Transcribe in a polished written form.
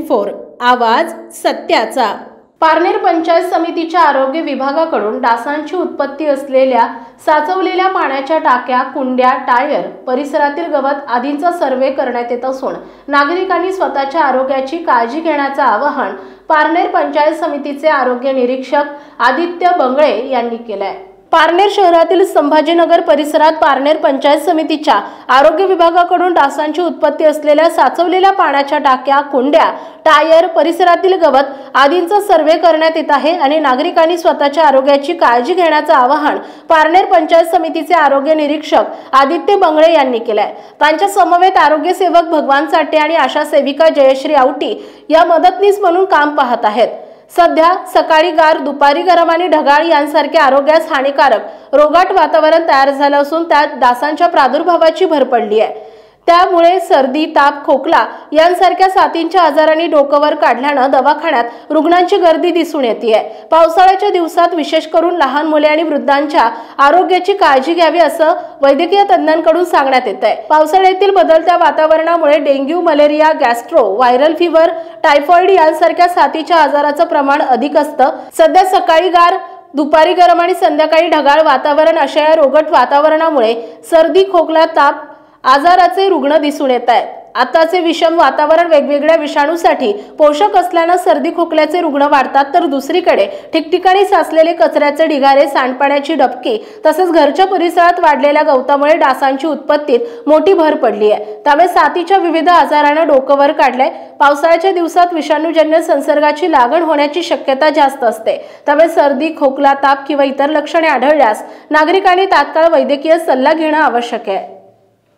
24 आवाज सत्याचा। पारनेर पंचायत समितीच्या आरोग्य विभागाकडून डासांची उत्पत्ती असलेल्या साचवलेल्या पाण्याच्या टाक्या, कुंड्या, टायर, परिसरातील गवत आदींचा सर्वे करण्यात येत असून नागरिकांनी स्वतःच्या आरोग्याची काळजी घेण्याचे आवाहन पारनेर पंचायत समितीचे आरोग्य निरीक्षक आदित्य बंगळे यांनी केले आहे। पारनेर शहरातील संभाजीनगर परिसरात पारनेर पंचायत समितीच्या आरोग्य विभागाकडून डासांची उत्पत्ती असलेल्या साचवलेल्या पाण्याच्या टाक्या, कुंड्या, टायर, परिसरातील गवत आदींचा सर्वे करण्यात येत आहे आणि नागरिकांनी स्वतःच्या आरोग्याची काळजी घेण्याचे आवाहन पारनेर पंचायत समितीचे आरोग्य निरीक्षक आदित्य बंगळे यांनी केले आहे। त्यांच्या समवेत आरोग्य सेवक भगवान साठे आणि आशा सेविका जयश्री आवटी या मदतनीस म्हणून काम पाहत आहेत। सध्या सकाळी गार, दुपारी गरम आणि ढगाळ यांसारखे आरोग्यास हानिकारक रोगाट वातावरण तयार झालं असून त्यात डासांच्या प्रादुर्भावाची भर पडली आहे। त्यामुळे सर्दी, ताप, खोकला यांसारख्या साथींच्या आजारांनी डोकं वर काढल्यानं दवाखान्यात रुग्णांची गर्दी दिसून येते। पावसाळ्याच्या दिवसात विशेष करून लहान मुले आणि वृद्धांच्या आरोग्याची काळजी घ्यावी असं वैद्यकीय तज्ञांकडून सांगण्यात येत आहे। पावसाळ्यातील बदलत्या वातावरणामुळे dengue, malaria, gastro, viral fever, typhoid यांसारख्या साथीच्या आजाराचं प्रमाण अधिक असतं। सध्या सकाळी गार, दुपारी गरम आणि संध्याकाळी ढगाळ वातावरण अशा या रोगट वातावरणामुळे सर्दी, खोकला, ताप आजाराचे रुग्ण दिसून येत आहेत। आताचे विषम वातावरण वेगवेगळ्या विषाणूसाठी पोषक असल्याने सर्दी, खोकल्याचे रुग्ण वाढतात, तर दुसरीकडे ठिकठिकाणी साचलेले कचऱ्याचे ढिगारे, सांडपाण्याची डबकी तसेच घरच्या परिसरात वाढलेल्या गवतामुळे डासांची उत्पत्तीत मोठी भर पडली आहे। त्यामुळे साथीच्या विविध आजारांना डोकं वर काढलंय। पावसाळ्याच्या दिवसात विषाणूजन्य संसर्गाची लागण होण्याची शक्यता जास्त असते। त्यामुळे सर्दी, खोकला, ताप किंवा इतर लक्षणे आढळल्यास नागरिकांनी तात्काळ वैद्यकीय सल्ला घेणं आवश्यक आहे।